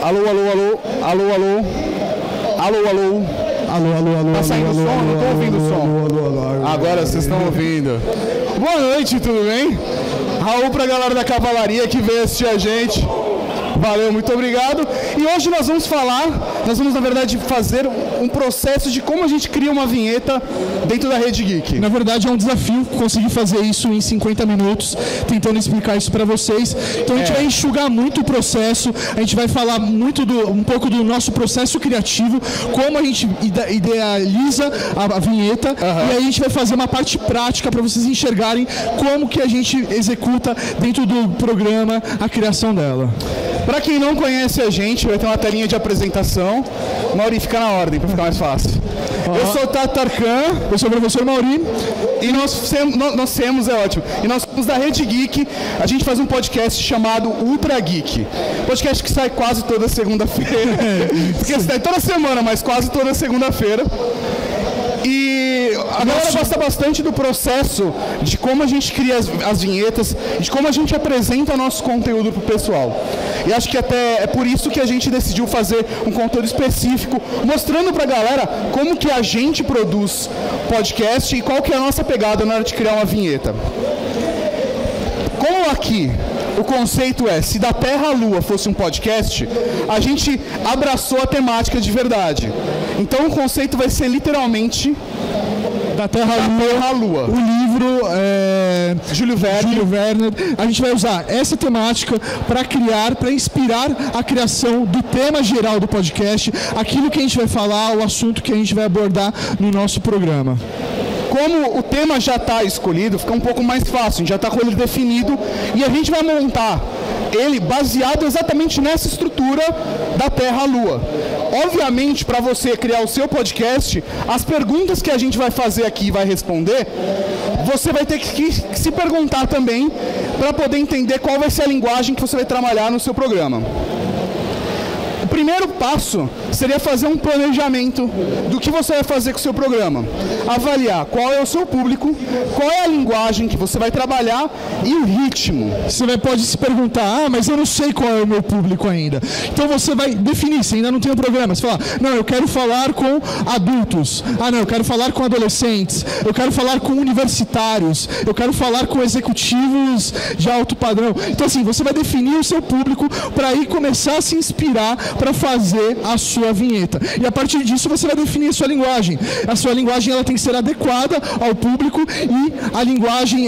Alô, alô, alô, alô, alô, alô, alô. Alô, alô, alô. Tá saindo o som? Não tô ouvindo o som. Agora vocês estão ouvindo. Boa noite, tudo bem? Raul pra galera da Cavalaria que veio assistir a gente. Valeu, muito obrigado. E hoje nós vamos na verdade fazer um processo de como a gente cria uma vinheta dentro da Rede Geek. Na verdade é um desafio conseguir fazer isso em 50 minutos, tentando explicar isso para vocês. Então a gente vai enxugar muito o processo, a gente vai falar muito um pouco do nosso processo criativo, como a gente idealiza a vinheta, e aí a gente vai fazer uma parte prática para vocês enxergarem como que a gente executa dentro do programa a criação dela. Para quem não conhece a gente, vai ter uma telinha de apresentação. Mauri, fica na ordem para ficar mais fácil. Eu sou o Tato Tarkan, eu sou o professor Mauri. E nós somos da Rede Geek. A gente faz um podcast chamado Ultra Geek. Podcast que sai quase toda segunda-feira. Porque sai toda semana, mas quase toda segunda-feira. E a galera gosta bastante do processo de como a gente cria as vinhetas, de como a gente apresenta nosso conteúdo pro pessoal. E acho que até é por isso que a gente decidiu fazer um conteúdo específico, mostrando pra galera como que a gente produz podcast e qual que é a nossa pegada na hora de criar uma vinheta. Como aqui o conceito é, se da Terra à Lua fosse um podcast, a gente abraçou a temática de verdade. Então o conceito vai ser literalmente da Terra à Lua. O livro Júlio Verne. A gente vai usar essa temática para inspirar a criação do tema geral do podcast, aquilo que a gente vai falar, o assunto que a gente vai abordar no nosso programa. Como o tema já está escolhido, fica um pouco mais fácil, a gente já está com ele definido e a gente vai montar ele baseado exatamente nessa estrutura da Terra à Lua. Obviamente, para você criar o seu podcast, as perguntas que a gente vai fazer aqui e vai responder, você vai ter que se perguntar também para poder entender qual vai ser a linguagem que você vai trabalhar no seu programa. O primeiro passo seria fazer um planejamento do que você vai fazer com o seu programa. Avaliar qual é o seu público, qual é a linguagem que você vai trabalhar e o ritmo. Você pode se perguntar, mas eu não sei qual é o meu público ainda. Então você vai definir, se ainda não tem um programa. Você fala, não, eu quero falar com adultos. Ah, não, eu quero falar com adolescentes. Eu quero falar com universitários. Eu quero falar com executivos de alto padrão. Então assim, você vai definir o seu público para aí começar a se inspirar para fazer a sua vinheta. E a partir disso você vai definir a sua linguagem. A sua linguagem ela tem que ser adequada ao público e a linguagem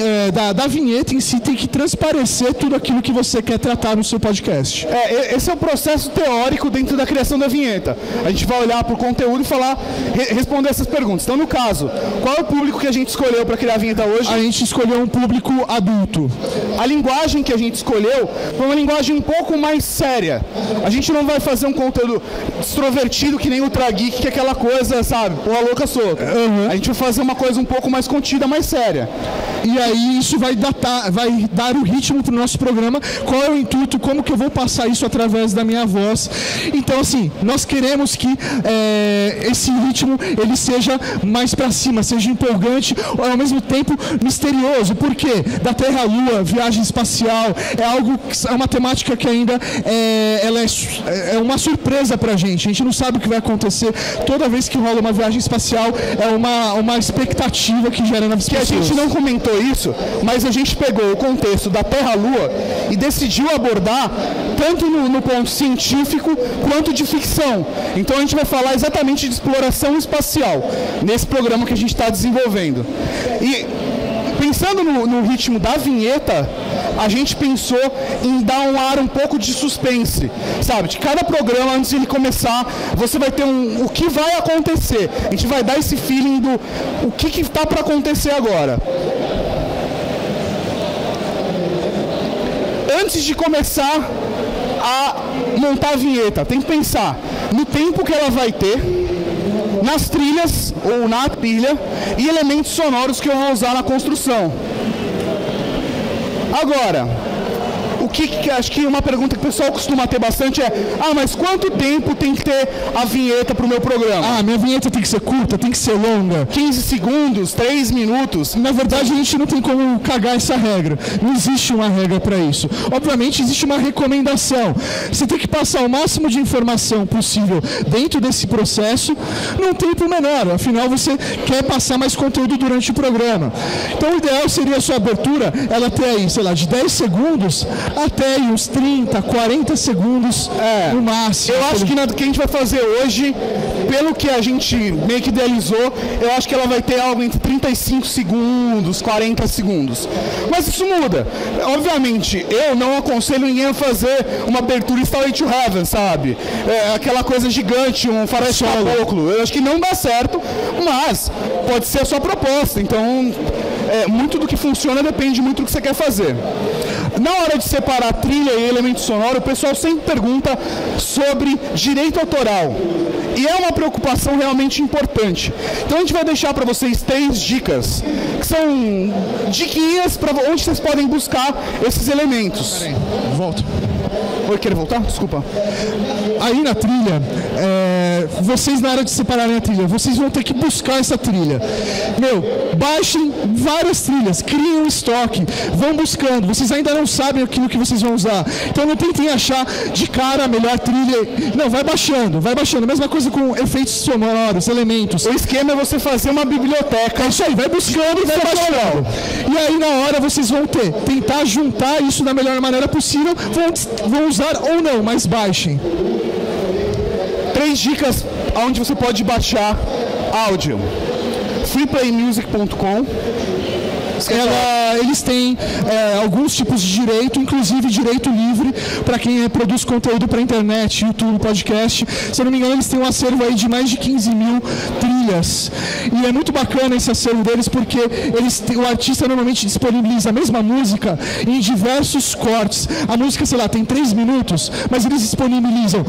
da vinheta em si tem que transparecer tudo aquilo que você quer tratar no seu podcast. Esse é o processo teórico dentro da criação da vinheta. A gente vai olhar para o conteúdo e responder essas perguntas. Então, no caso, qual é o público que a gente escolheu para criar a vinheta hoje? A gente escolheu um público adulto. A linguagem que a gente escolheu foi uma linguagem um pouco mais séria. A gente não vai fazer um conteúdo extrovertido que nem Ultra Geek, que é aquela coisa, sabe, porra louca solta. A gente vai fazer uma coisa um pouco mais contida, mais séria. E aí isso vai dar o ritmo pro nosso programa, qual é o intuito, como que eu vou passar isso através da minha voz. Então assim, nós queremos que esse ritmo ele seja mais para cima, seja empolgante, ao mesmo tempo misterioso. Por quê? Da Terra à Lua, viagem espacial, é uma temática que ainda ela é uma surpresa pra gente. A gente não sabe o que vai acontecer. Toda vez que rola uma viagem espacial, é uma expectativa que gera nas pessoas. Que a gente não comentou isso, mas a gente pegou o contexto da Terra à Lua e decidiu abordar tanto no ponto científico quanto de ficção. Então a gente vai falar exatamente de exploração espacial nesse programa que a gente está desenvolvendo. E pensando no ritmo da vinheta, a gente pensou em dar um ar um pouco de suspense, sabe? De cada programa, antes de ele começar, você vai ter o que vai acontecer. A gente vai dar esse feeling do o que está para acontecer agora. Antes de começar a montar a vinheta, tem que pensar no tempo que ela vai ter, nas trilhas ou na trilha e elementos sonoros que eu vou usar na construção. Agora, o Acho que uma pergunta que o pessoal costuma ter bastante é: mas quanto tempo tem que ter a vinheta para o meu programa? Minha vinheta tem que ser curta, tem que ser longa. 15 segundos, 3 minutos. Na verdade, a gente não tem como cagar essa regra. Não existe uma regra para isso. Obviamente, existe uma recomendação. Você tem que passar o máximo de informação possível dentro desse processo num tempo menor. Afinal, você quer passar mais conteúdo durante o programa. Então, o ideal seria a sua abertura, ela ter aí, sei lá, de 10 segundos até aí uns 30, 40 segundos no máximo. Eu acho que o que a gente vai fazer hoje, pelo que a gente meio que idealizou, eu acho que ela vai ter algo entre 35 segundos, 40 segundos. Mas isso muda. Obviamente, eu não aconselho ninguém a fazer uma abertura Stairway to Heaven, sabe? Aquela coisa gigante, um faroeste caboclo. Eu acho que não dá certo, mas pode ser a sua proposta. Então, muito do que funciona depende muito do que você quer fazer. Na hora de separar trilha e elemento sonoro, o pessoal sempre pergunta sobre direito autoral. E é uma preocupação realmente importante. Então a gente vai deixar para vocês 3 dicas, que são diquinhas para onde vocês podem buscar esses elementos. Peraí, volto. Oi, quer voltar? Desculpa. Aí na trilha, vocês na hora de separarem a trilha, vocês vão ter que buscar essa trilha. Baixem várias trilhas, criem um estoque, vão buscando. Vocês ainda não sabem aquilo que vocês vão usar. Então não tentem achar de cara a melhor trilha. Não, vai baixando, vai baixando. Mesma coisa com efeitos sonoros, elementos. O esquema é você fazer uma biblioteca. É isso aí, vai buscando e vai baixando. E aí na hora vocês vão tentar juntar isso da melhor maneira possível, vão usar ou não, mas baixem. 3 dicas onde você pode baixar áudio. freeplaymusic.com. Eles têm alguns tipos de direito, inclusive direito livre para quem produz conteúdo para internet, YouTube, podcast. Se eu não me engano, eles têm um acervo aí de mais de 15 mil trilhas. E é muito bacana esse acervo deles porque o artista normalmente disponibiliza a mesma música em diversos cortes. A música, sei lá, tem 3 minutos, mas eles disponibilizam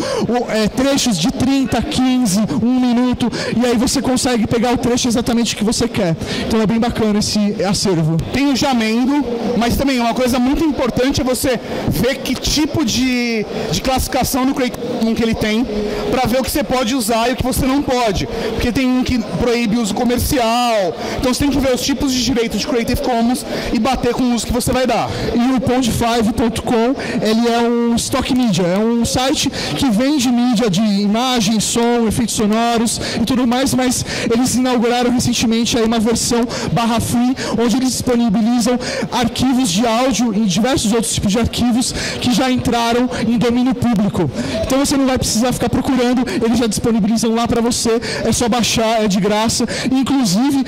trechos de 30, 15, 1 minuto, e aí você consegue pegar o trecho exatamente que você quer. Então é bem bacana esse acervo. Tem o Jamendo, mas também uma coisa muito importante é você ver que tipo de classificação no Creative Commons que ele tem, para ver o que você pode usar e o que você não pode, porque tem um que proíbe uso comercial. Então você tem que ver os tipos de direito de Creative Commons e bater com o uso que você vai dar. E o Pond5.com, ele é um stock media, é um site que vende mídia de imagem, som, efeitos sonoros e tudo mais, mas eles inauguraram recentemente aí uma versão /free, onde eles disponibilizam arquivos de áudio e diversos outros tipos de arquivos que já entraram em domínio público. Então você não vai precisar ficar procurando, eles já disponibilizam lá para você, é só baixar, é de graça. Inclusive,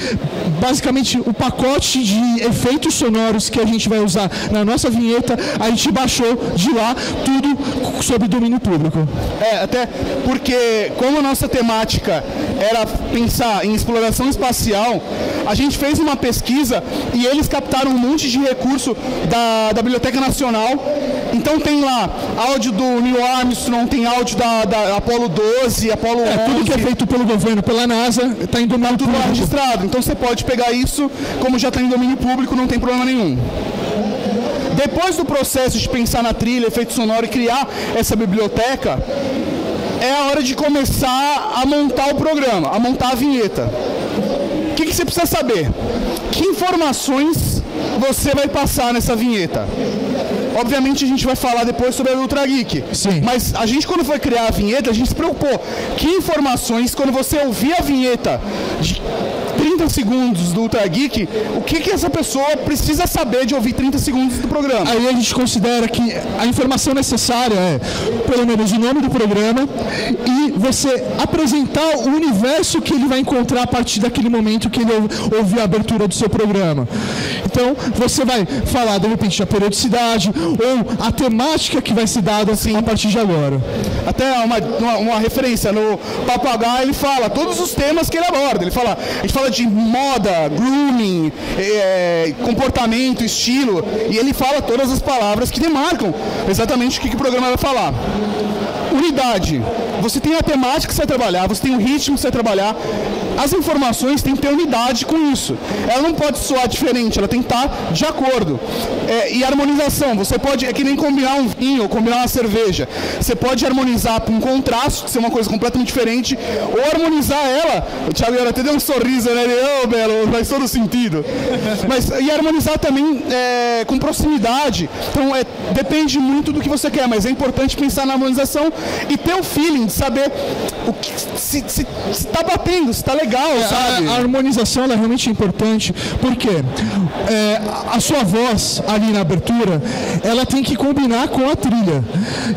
basicamente, o pacote de efeitos sonoros que a gente vai usar na nossa vinheta, a gente baixou de lá, tudo sob domínio público. Até porque, como a nossa temática era pensar em exploração espacial, a gente fez uma pesquisa e eles captaram um monte de recurso da Biblioteca Nacional. Então tem lá áudio do Neil Armstrong, tem áudio da Apollo 12, Apollo 11. Tudo que é feito pelo governo, pela NASA, está em domínio tudo público. Registrado. Então você pode pegar isso, como já está em domínio público, não tem problema nenhum. Depois do processo de pensar na trilha, efeito sonoro e criar essa biblioteca, é a hora de começar a montar o programa, a montar a vinheta. O que você precisa saber? Que informações você vai passar nessa vinheta? Obviamente a gente vai falar depois sobre a Ultra Geek. Sim. Mas a gente, quando foi criar a vinheta, a gente se preocupou. Que informações, quando você ouvir a vinheta de 30 segundos do Ultra Geek, o que essa pessoa precisa saber de ouvir 30 segundos do programa? Aí a gente considera que a informação necessária é, pelo menos, o nome do programa e você apresentar o universo que ele vai encontrar a partir daquele momento que ele ouvir a abertura do seu programa. Então, você vai falar, de repente, da periodicidade ou a temática que vai ser dada assim, a partir de agora. Até uma referência, no Papagaio ele fala todos os temas que ele aborda. A gente fala de moda, grooming, comportamento, estilo, e ele fala todas as palavras que demarcam exatamente o que o programa vai falar. Unidade. Você tem a temática que você vai trabalhar, você tem o ritmo que você vai trabalhar. As informações têm que ter unidade com isso. Ela não pode soar diferente, ela tem que estar de acordo. E harmonização, você pode, é que nem combinar um vinho ou combinar uma cerveja. Você pode harmonizar com um contraste, que ser uma coisa completamente diferente, ou harmonizar ela. O Thiago agora até deu um sorriso, né? Belo, faz todo sentido. E harmonizar também com proximidade. Então, depende muito do que você quer, mas é importante pensar na harmonização e ter o feeling de saber se está batendo, se está legal, sabe? A harmonização ela é realmente importante, porque a sua voz ali na abertura, ela tem que combinar com a trilha.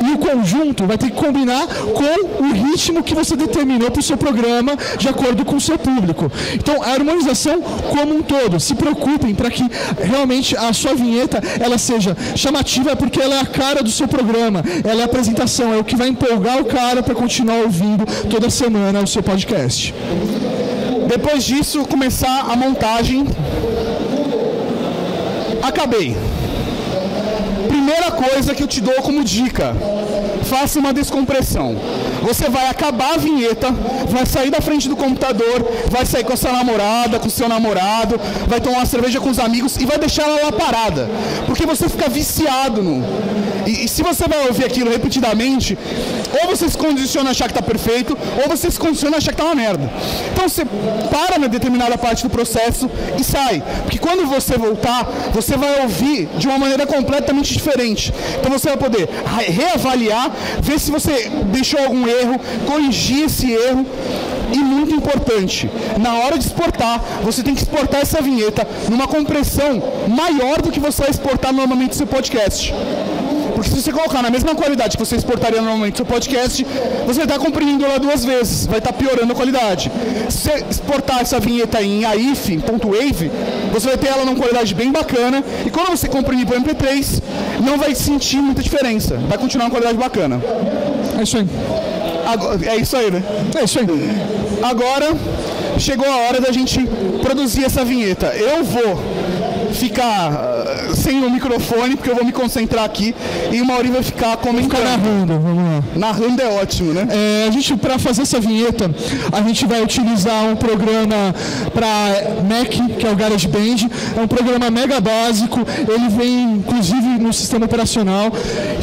E o conjunto vai ter que combinar com o ritmo que você determinou para o seu programa, de acordo com o seu público. Então, a harmonização como um todo. Se preocupem para que realmente a sua vinheta ela seja chamativa, porque ela é a cara do seu programa, ela é a apresentação, é o que vai empolgar o cara para continuar ouvindo toda semana o seu podcast. Depois disso, começar a montagem. Acabei. Primeira coisa que eu te dou como dica: faça uma descompressão. Você vai acabar a vinheta, vai sair da frente do computador, vai sair com a sua namorada, com o seu namorado, vai tomar uma cerveja com os amigos e vai deixar ela lá parada. Porque você fica viciado no... E se você vai ouvir aquilo repetidamente, ou você se condiciona a achar que está perfeito, ou você se condiciona a achar que está uma merda. Então você para na determinada parte do processo e sai. Porque quando você voltar, você vai ouvir de uma maneira completamente diferente. Então você vai poder reavaliar, ver se você deixou algum erro, corrigir esse erro. E muito importante, na hora de exportar, você tem que exportar essa vinheta numa compressão maior do que você vai exportar normalmente no seu podcast. Porque se você colocar na mesma qualidade que você exportaria normalmente no seu podcast, você vai estar comprimindo ela 2 vezes, vai estar piorando a qualidade. Se você exportar essa vinheta em AIF.wave, você vai ter ela numa qualidade bem bacana, e quando você comprimir para o MP3, não vai sentir muita diferença, vai continuar uma qualidade bacana. É isso aí. É isso aí, né? É isso aí. Agora, chegou a hora da gente produzir essa vinheta. Eu vou ficar sem o microfone, porque eu vou me concentrar aqui, e o Mauri vai ficar comentando. Fica narrando, vamos lá. Narrando é ótimo, né? A gente, para fazer essa vinheta, a gente vai utilizar um programa para Mac, que é o GarageBand. É um programa mega básico, ele vem inclusive no sistema operacional.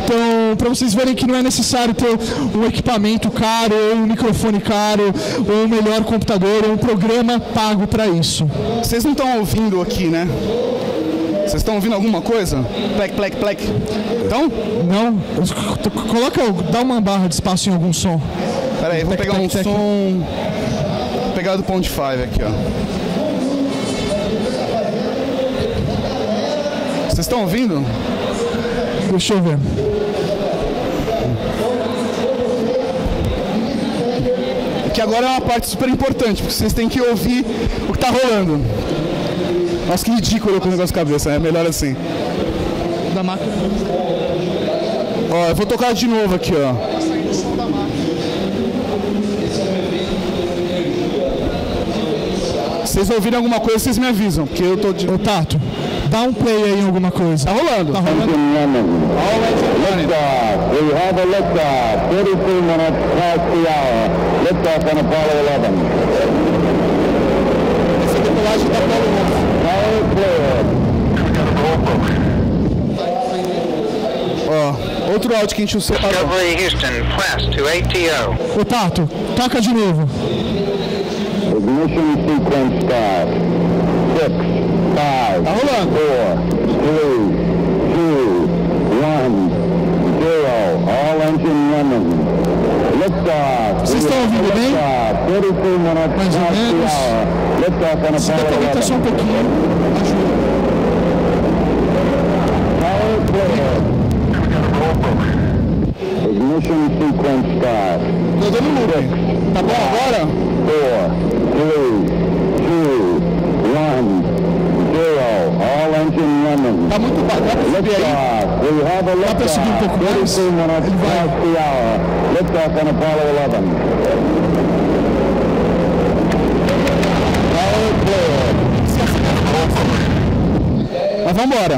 Então, para vocês verem que não é necessário ter um equipamento caro, ou um microfone caro, ou um melhor computador, ou um programa pago para isso. Vocês não estão ouvindo aqui, né? Vocês estão ouvindo alguma coisa? Plec, plec, plec. Então? Não. Dá uma barra de espaço em algum som. Pera aí, vou pegar um som... Vou pegar do Pond 5 aqui, ó. Vocês estão ouvindo? Deixa eu ver. Que agora é uma parte super importante, porque vocês têm que ouvir o que está rolando. Nossa, que ridículo com o negócio de cabeça, é melhor assim. Da máquina. Ó, eu vou tocar de novo aqui, ó. Vocês ouvirem alguma coisa, vocês me avisam, porque eu tô de... Ô, Tato, dá um play aí em alguma coisa. Tá rolando. Tá rolando. We have a liftoff, 33 minutes past the hour. Liftoff on Apollo 11. Essa é a decolagem da Apollo 11. Power clear. Ó, outro áudio que a gente separou. Discovery Houston, press to ATO. Ô, Tato, toca de novo. Ignition sequence start. 6, 5, Tá rolando. 4, 3, 2, 1, 0. All engine running. Liftoff. Vocês estão ouvindo bem? 33 minutes Mais ou past the menos. hour. Liftoff on Se der pra Apollo aumentar 11. só um pouquinho, ajuda. Power clear. Ignition sequence start. Tô dando loop. Tá bom agora? 4, 3, 2, 1, 0. All engine running. Tá muito baixo. Dá pra subir aí? Liftoff. We have a Dá pra subir um liftoff. pouco mais? 33 minutes Ele vai. past the hour. Liftoff on Apollo 11. Power clear. Mas vambora.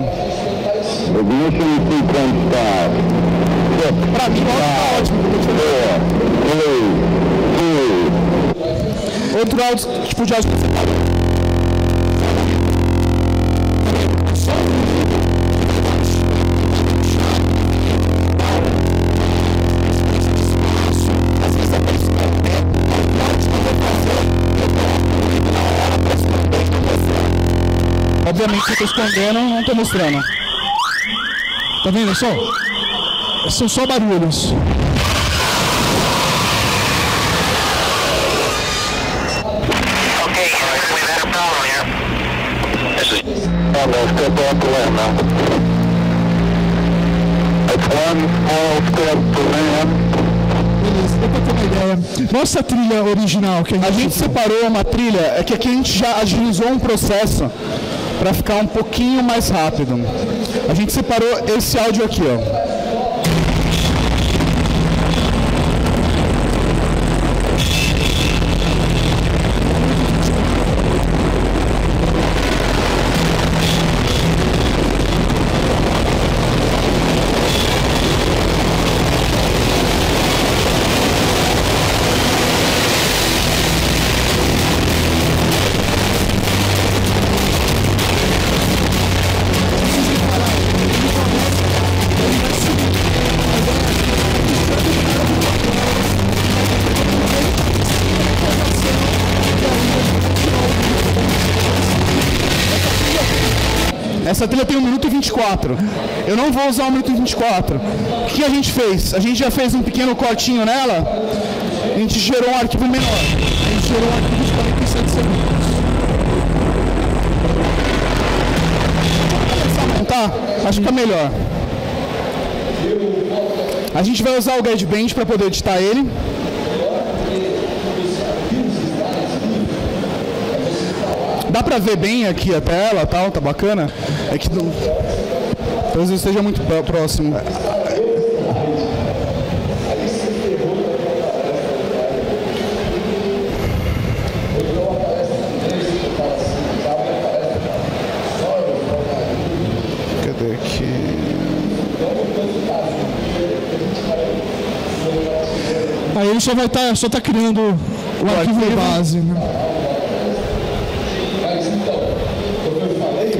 Ignition sequence start. 6, Pra mim, o áudio tá ótimo. Outro áudio, tipo de áudio. Obviamente eu tô escondendo, não tô mostrando. Tá vendo só? São só barulhos. Okay, we've had a problem here. This is Let's step off the land now. It's one small step for man. Beleza, deu pra ter uma ideia. Nossa trilha original que A gente separou uma trilha, é que aqui a gente já agilizou um processo para ficar um pouquinho mais rápido. A gente separou esse áudio aqui, ó. Essa trilha tem 1 minuto e 24. Eu não vou usar 1 minuto e 24. O que a gente fez? A gente já fez um pequeno cortinho nela. A gente gerou um arquivo menor. A gente gerou um arquivo de 47 segundos. Vamos começar a montar? Acho que fica melhor. A gente vai usar o GarageBand para poder editar ele. Dá pra ver bem aqui a tela, tal, tá bacana? É que talvez eu esteja muito próximo. Cadê aqui? Aí ele só vai só tá criando o arquivo de base, né?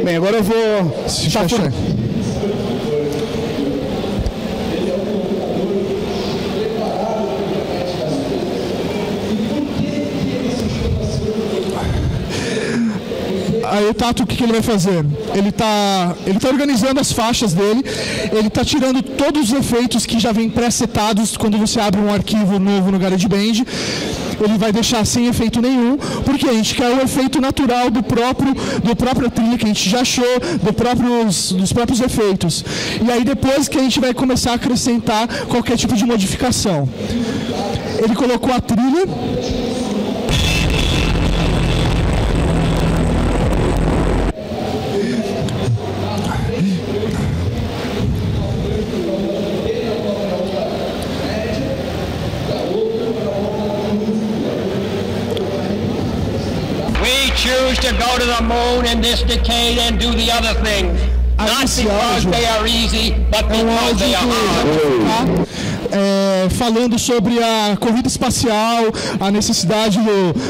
Bem, agora eu vou fechar. Aí o Tato, o que ele vai fazer? Ele tá organizando as faixas dele, ele tá tirando todos os efeitos que já vêm pré-setados quando você abre um arquivo novo no GarageBand. Ele vai deixar sem efeito nenhum, porque a gente quer o efeito natural do próprio trilha que a gente já achou, dos próprios efeitos. E aí depois que a gente vai começar a acrescentar qualquer tipo de modificação. Ele colocou a trilha. Choose to go to the moon in this decade and do the other things. Not because they are easy, but because they are hard. Falando sobre a corrida espacial, a necessidade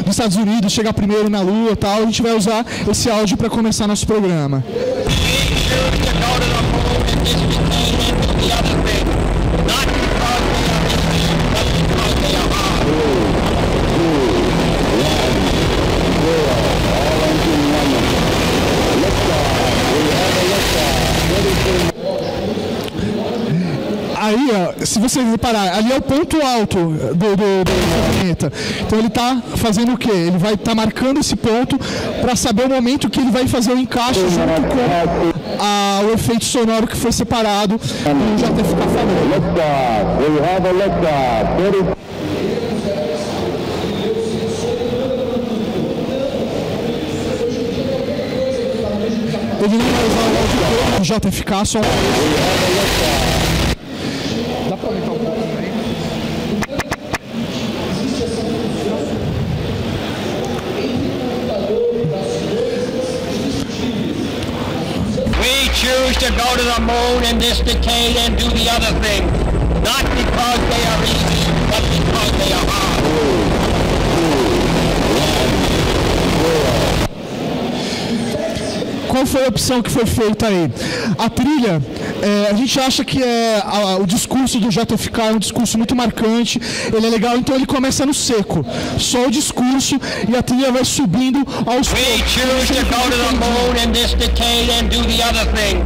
dos Estados Unidos chegar primeiro na Lua e tal, a gente vai usar esse áudio para começar nosso programa. Aí, ó, se você reparar, ali é o ponto alto do planeta. Então ele está fazendo o quê? Ele vai estar marcando esse ponto para saber o momento que ele vai fazer o encaixe junto com o efeito sonoro que foi separado do JFK falando. Ele não vai usar o áudio do JFK, só dá pra aumentar um pouco também? We choose to go to the moon in this decade and do the other things. not because they are easy, but because they are hard. Qual foi a opção que foi feita aí? A trilha, a gente acha que o discurso do JFK é um discurso muito marcante, ele é legal, então ele começa no seco, só o discurso, e a trilha vai subindo aos poucos. We choose to go to the moon in this decade and do the other thing,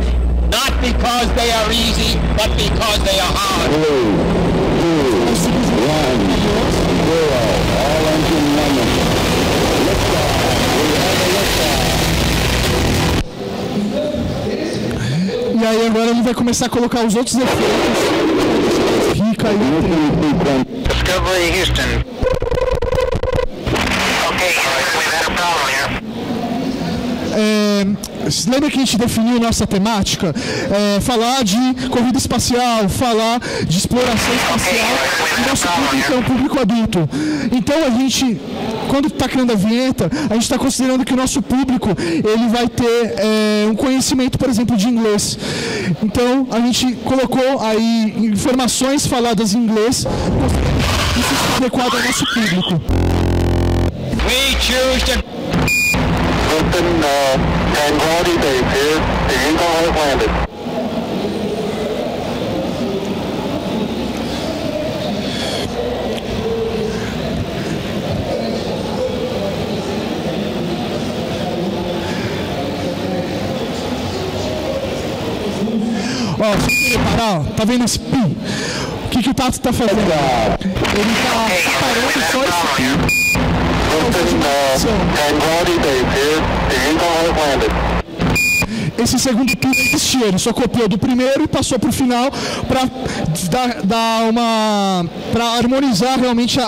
not because they are easy, but because they are hard. 3, 2, 1, 0, all engine running. Liftoff, we have a liftoff. E aí agora ele vai começar a colocar os outros efeitos. Rica aí. Discovery Houston. Okay, we've had a problem here. Lembra que a gente definiu nossa temática? Falar de corrida espacial, falar de exploração espacial, e nosso público é um público adulto. Então a gente, quando está criando a vinheta, a gente está considerando que o nosso público ele vai ter um conhecimento, por exemplo, de inglês. Então a gente colocou aí informações faladas em inglês, isso está adequado ao nosso público. We choose to Houston, Tranquility Base here. The Eagle has landed. Ó, se você reparar, ó, tá vendo esse pi? O que o Tato tá fazendo? Ele tá parando só esse pi. Tranquility Base here. The Eagle has landed. Esse segundo pi não existia, ele só copiou do primeiro e passou pro final para harmonizar realmente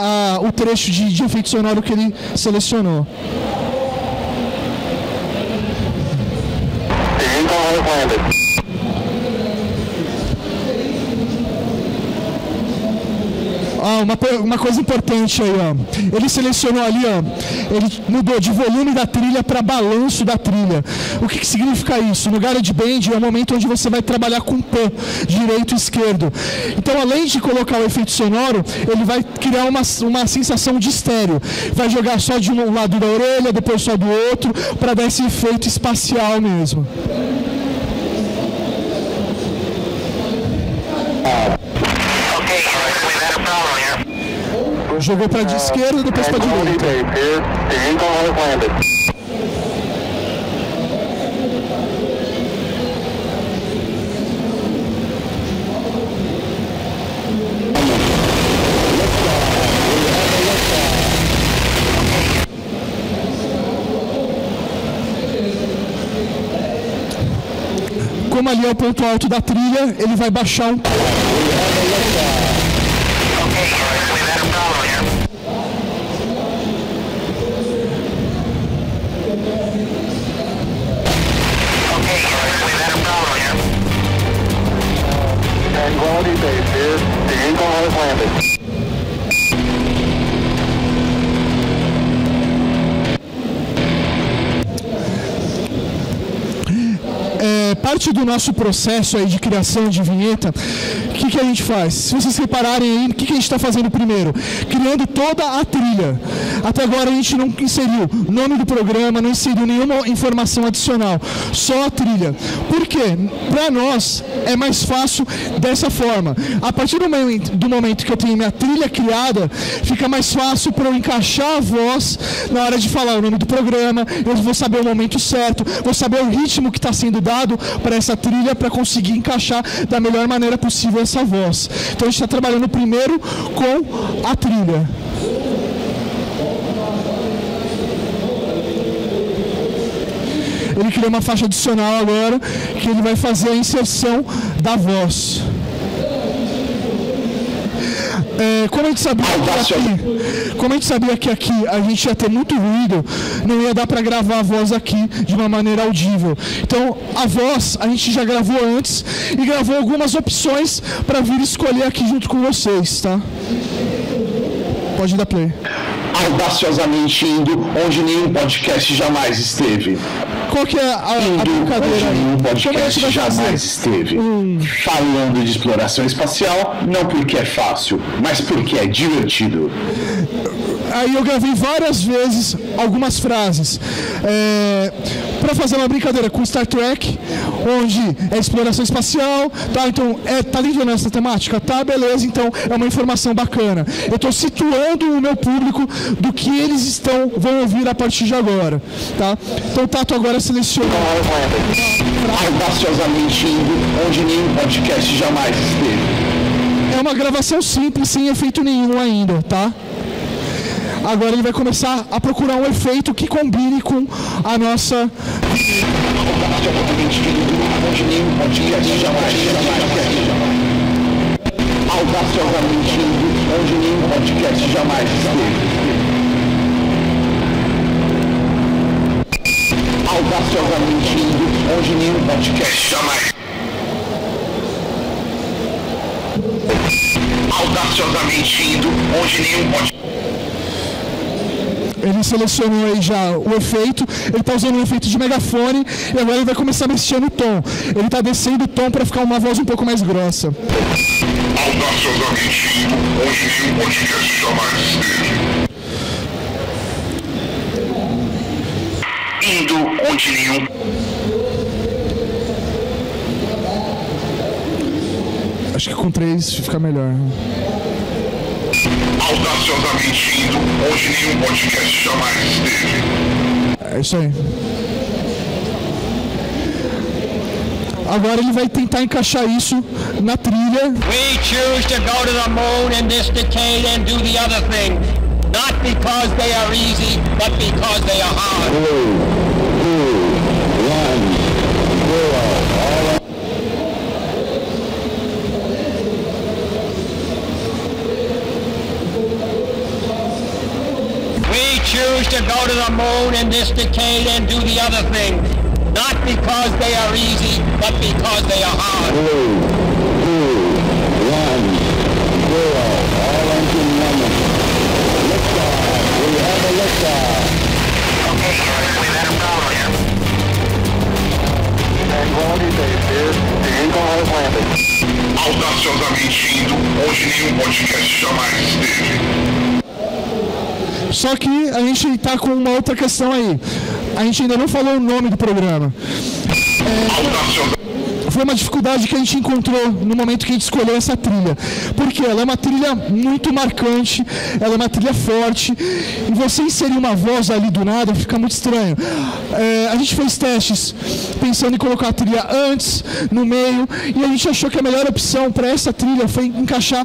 o trecho de efeito sonoro que ele selecionou. The Eagle has landed. Uma coisa importante aí, ó. Ele selecionou ali, ó. Ele mudou de volume da trilha para balanço da trilha. O que significa isso? No GarageBand é o momento onde você vai trabalhar com pan, direito e esquerdo. Então, além de colocar o efeito sonoro, ele vai criar uma sensação de estéreo. Vai jogar só de um lado da orelha, depois só do outro, para dar esse efeito espacial mesmo. Jogou para a esquerda, depois para a direita. The Eagle has landed. Como ali é o ponto alto da trilha, ele vai baixar um pouco. Tranquility Base here. The Eagle has landed. Parte do nosso processo aí de criação de vinheta, o que a gente faz? Se vocês repararem aí, o que a gente está fazendo primeiro? Criando toda a trilha. Até agora a gente não inseriu nome do programa, não inseriu nenhuma informação adicional, só a trilha. Por quê? Para nós é mais fácil dessa forma. A partir do momento que eu tenho minha trilha criada, fica mais fácil para eu encaixar a voz na hora de falar o nome do programa, eu vou saber o momento certo, vou saber o ritmo que está sendo dado para essa trilha para conseguir encaixar da melhor maneira possível essa voz. Então a gente está trabalhando primeiro com a trilha. Ele criou uma faixa adicional agora que ele vai fazer a inserção da voz. Como a gente sabia que aqui a gente ia ter muito ruído, não ia dar para gravar a voz aqui de uma maneira audível. Então a voz a gente já gravou antes e gravou algumas opções para vir escolher aqui junto com vocês, tá? Pode dar play. Audaciosamente indo onde nenhum podcast jamais esteve. Qual que é a brincadeira aí? O podcast jamais esteve falando de exploração espacial, não porque é fácil, mas porque é divertido. Aí eu gravei várias vezes algumas frases para fazer uma brincadeira com Star Trek, onde é exploração espacial, tá? Então, tá dentro nessa temática? Tá, beleza, então é uma informação bacana. Eu estou situando o meu público do que eles vão ouvir a partir de agora, tá? Então o Tato agora seleciona. Audaciosamente indo onde nenhum podcast jamais esteve. É uma gravação simples, sem efeito nenhum ainda, tá? Agora ele vai começar a procurar um efeito que combine com a nossa... Audaciosamente indo onde nenhum podcast jamais esteve. Audaciosamente indo onde nenhum podcast jamais esteve. Audaciosamente indo onde nenhum podcast jamais. Audaciosamente indo onde nenhum podcast. Ele selecionou aí já o efeito, ele está usando um efeito de megafone e agora ele vai começar a mexer no tom. Ele está descendo o tom para ficar uma voz um pouco mais grossa. Audaciosamente indo onde nenhum podcast jamais esteve. Indo onde nenhum. Acho que com 3 fica melhor. Audaciosamente indo onde nenhum podcast jamais esteve. É isso aí. Agora ele vai tentar encaixar isso na trilha. We choose to go to the moon in this decade and do the other thing. Not because they are easy, but because they are hard. 3, 2, 1, 0. We choose to go to the moon in this decade and do the other thing. Not because they are easy, but because they are hard. 3, 2, 1, 0. All engine running. Liftoff. We have a liftoff. Okay, Houston, we've had a problem here. Tranquility Base here. The Eagle has landed. Audaciosamente indo onde nenhum podcast jamais esteve. Só que a gente está com uma outra questão aí. A gente ainda não falou o nome do programa. Foi uma dificuldade que a gente encontrou no momento que a gente escolheu essa trilha. Porque ela é uma trilha muito marcante, ela é uma trilha forte, e você inserir uma voz ali do nada fica muito estranho. A gente fez testes pensando em colocar a trilha antes, no meio, e a gente achou que a melhor opção para essa trilha foi encaixar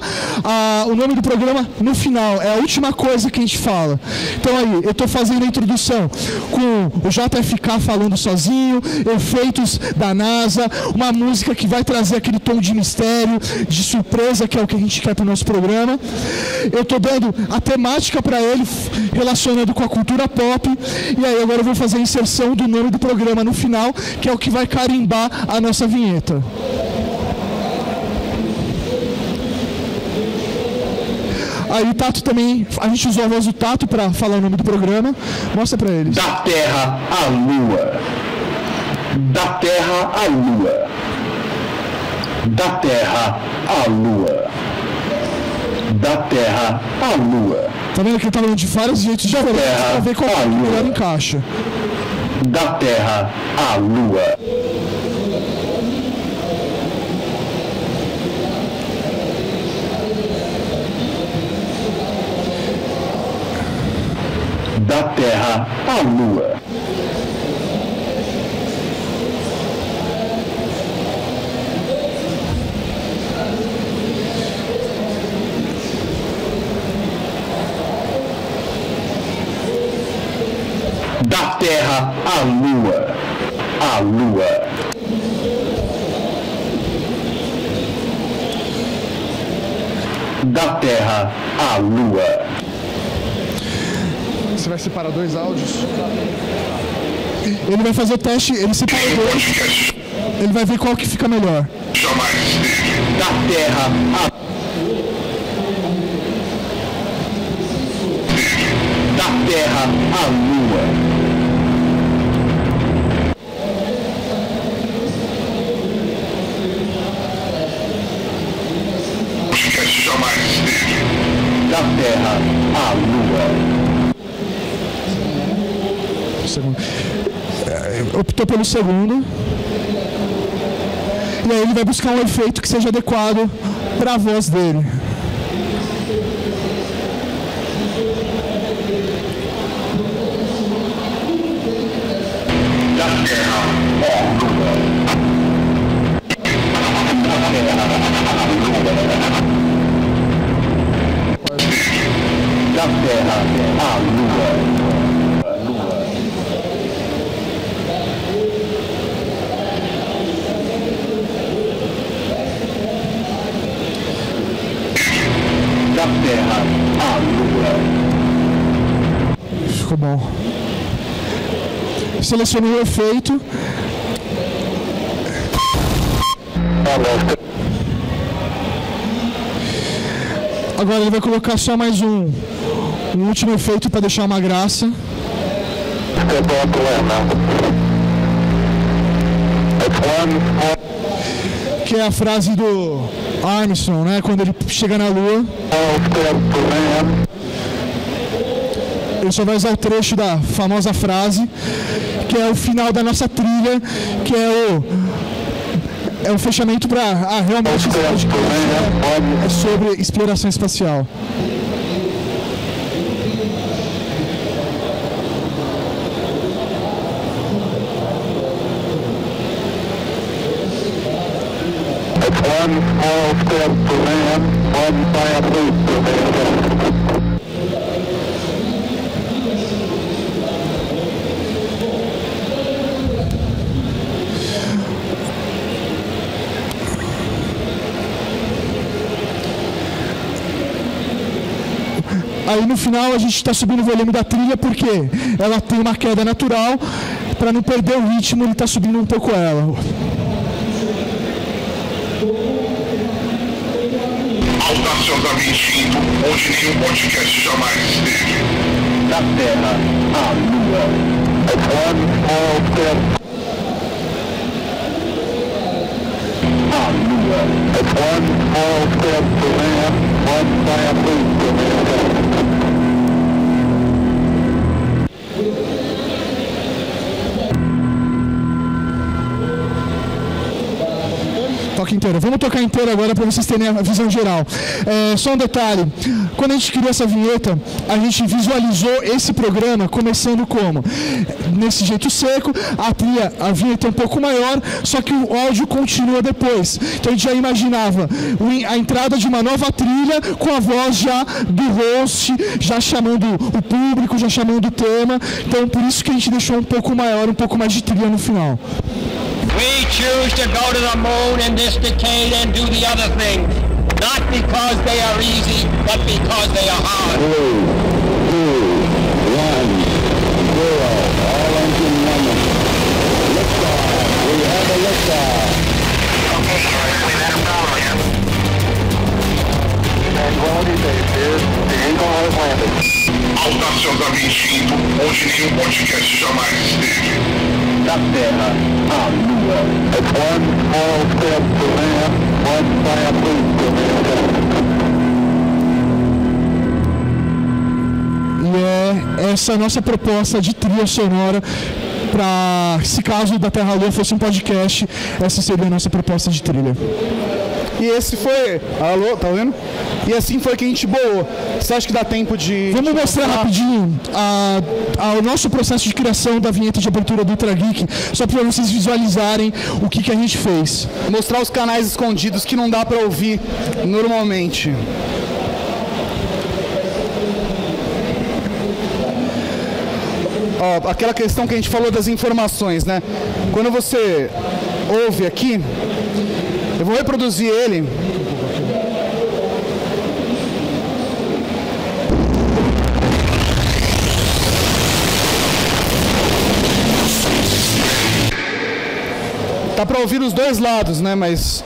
o nome do programa no final. É a última coisa que a gente fala. Então aí, eu estou fazendo a introdução com o JFK falando sozinho, efeitos da NASA, uma música que vai trazer aquele tom de mistério, de surpresa, que é o que a gente quer para o nosso programa. Eu estou dando a temática para ele, relacionando com a cultura pop, e aí agora eu vou fazer a inserção do nome do programa no final, que é o que vai carimbar a nossa vinheta. Aí o Tato também, a gente usou a voz do Tato para falar o nome do programa. Mostra para eles. Da Terra à Lua. Da Terra à Lua. Da Terra à Lua. Da Terra à Lua. Tá vendo que ele tá falando de vários jeitos diferentes para ver qual é o melhor encaixa. Da Terra à Lua. Da Terra à Lua. Da Terra à Lua. À Lua. Da Terra à Lua. Você vai separar dois áudios? Ele vai fazer o teste, ele separa dois. Ele vai ver qual que fica melhor. Jamais esteve. Da Terra à Da Terra à Lua. Terra à Lua. Optou pelo segundo. E aí ele vai buscar um efeito que seja adequado para a voz dele. Da Terra à Lua. Da Terra à Lua. Da Terra à Lua. Ficou bom. Selecionei o efeito. Agora ele vai colocar só mais um último efeito para deixar uma graça. Que é a frase do Armstrong, né? Quando ele chega na Lua. Ele só vai usar o trecho da famosa frase, que é o final da nossa trilha, que é o fechamento para realmente é sobre exploração espacial. One small step for man, one giant leap for mankind. Aí no final a gente está subindo o volume da trilha porque ela tem uma queda natural, para não perder o ritmo ele está subindo um pouco ela. Audaciosamente indo onde nenhum podcast jamais esteve. Da Terra à Lua. One small step. À Lua. One small step for man, one giant leap for mankind. Toca inteira. Vamos tocar inteira agora para vocês terem a visão geral. Só um detalhe, quando a gente criou essa vinheta, a gente visualizou esse programa começando como? Nesse jeito seco, a vinheta é um pouco maior, só que o áudio continua depois. Então a gente já imaginava a entrada de uma nova trilha com a voz já do host, já chamando o público, já chamando o tema. Então por isso que a gente deixou um pouco maior, um pouco mais de trilha no final. We choose to go to the moon in this decade and do the other things, not because they are easy, but because they are hard. 3, 2, 1, 0. All engine running. Liftoff. We have a liftoff. Okay, Houston, we've had a problem here. Tranquility Base here. The Eagle has landed. Audaciosamente indo onde nenhum podcast jamais esteve. Da Terra à Lua. One small step for man, one giant leap for mankind. E é essa a nossa proposta de trilha sonora para, se caso da Terra à Lua fosse um podcast, essa seria a nossa proposta de trilha. E esse foi... Alô, tá vendo? E assim foi que a gente boou. Você acha que dá tempo de... Vamos mostrar rapidinho o nosso processo de criação da vinheta de abertura do Ultra Geek, só para vocês visualizarem o que a gente fez. Mostrar os canais escondidos que não dá para ouvir normalmente. Ó, aquela questão que a gente falou das informações, né? Quando você ouve aqui, eu vou reproduzir ele. Dá para ouvir os dois lados, né? Mas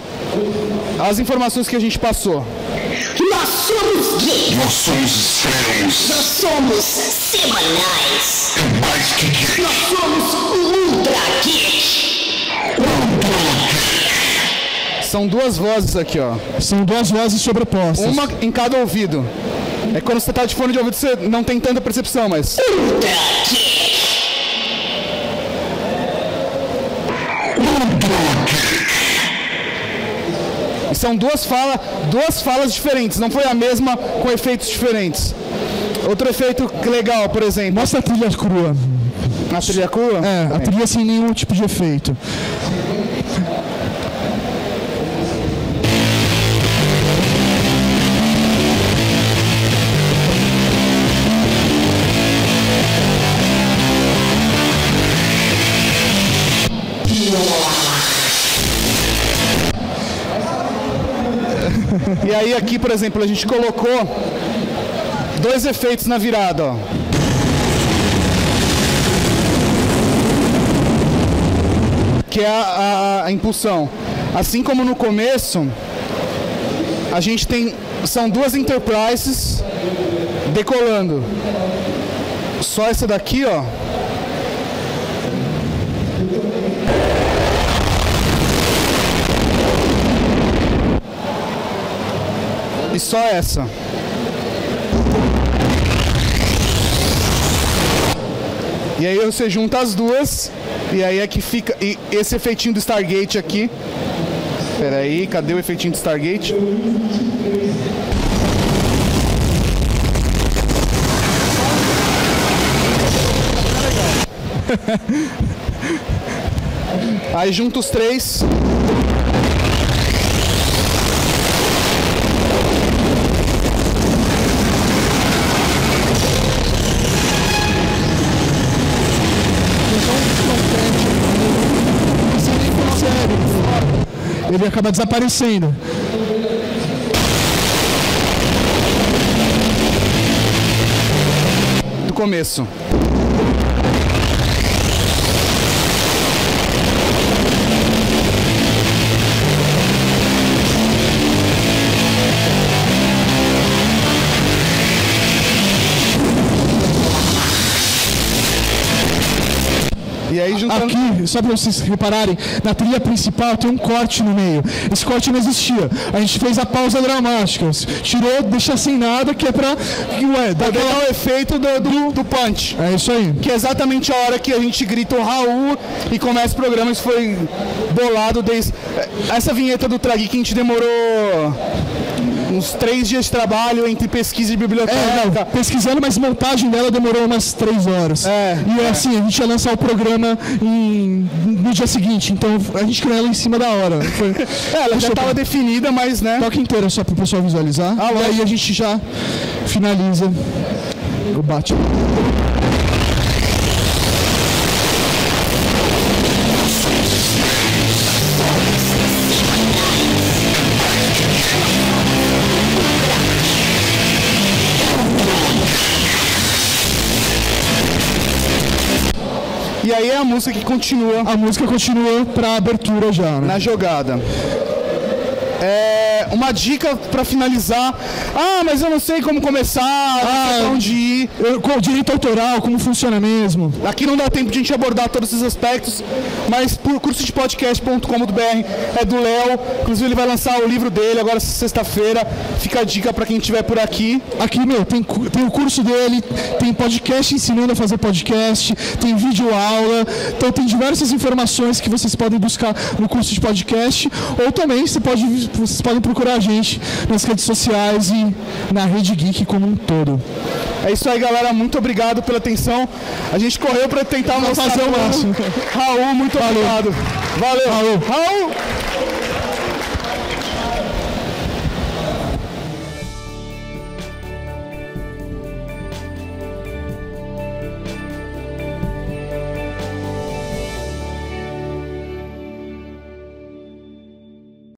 as informações que a gente passou. Nós somos geeks. Nós somos extremos. Nós somos semanais. É mais que geek. Nós somos o Ultra Geek. São duas vozes aqui, ó. São duas vozes sobrepostas. Uma em cada ouvido. É quando você tá de fone de ouvido, você não tem tanta percepção, mas... E são duas falas diferentes, não foi a mesma com efeitos diferentes. Outro efeito legal, por exemplo... Mostra a trilha crua. A trilha crua? É, a trilha sem nenhum tipo de efeito. E aí aqui, por exemplo, a gente colocou 2 efeitos na virada, ó. Que é a impulsão. Assim como no começo, a gente tem... São 2 Enterprises decolando. Só essa daqui, ó. E só essa. E aí você junta as duas, e aí é que fica... E esse efeitinho do Stargate aqui... Espera aí, cadê o efeitinho do Stargate? Aí junta os 3... Ele acaba desaparecendo. Do começo. E aí, juntando... Aqui, só para vocês repararem, na trilha principal tem um corte no meio. Esse corte não existia. A gente fez a pausa dramática. Tirou, deixa sem nada, que é pra... dar o efeito do punch. É isso aí. Que é exatamente a hora que a gente grita o Raul e começa o programa. Isso foi bolado desde... Essa vinheta do Tragui que a gente demorou... uns 3 dias de trabalho entre pesquisa e biblioteca. Pesquisando, mas montagem dela demorou umas 3 horas. E assim, a gente ia lançar o programa no dia seguinte, então a gente criou ela em cima da hora. Ela já estava definida, mas né... Toca inteira só para o pessoal visualizar. E aí a gente já finaliza o bate. E aí é a música que continua. A música continua pra abertura já, né? Na jogada. Uma dica pra finalizar. Mas eu não sei como começar, não sei pra onde ir. Com direito autoral, como funciona mesmo. Aqui não dá tempo de a gente abordar todos esses aspectos, mas por cursodepodcast.com.br é do Léo. Inclusive ele vai lançar o livro dele agora sexta-feira. Fica a dica pra quem estiver por aqui. Aqui, tem o curso dele, tem podcast ensinando a fazer podcast, tem vídeo aula, então tem diversas informações que vocês podem buscar no curso de podcast, ou também vocês podem procurar a gente nas redes sociais e na Rede Geek como um todo. É isso aí, galera. Muito obrigado pela atenção. A gente correu para tentar mostrar fazer o máximo. Raul, muito obrigado. Valeu. Raul.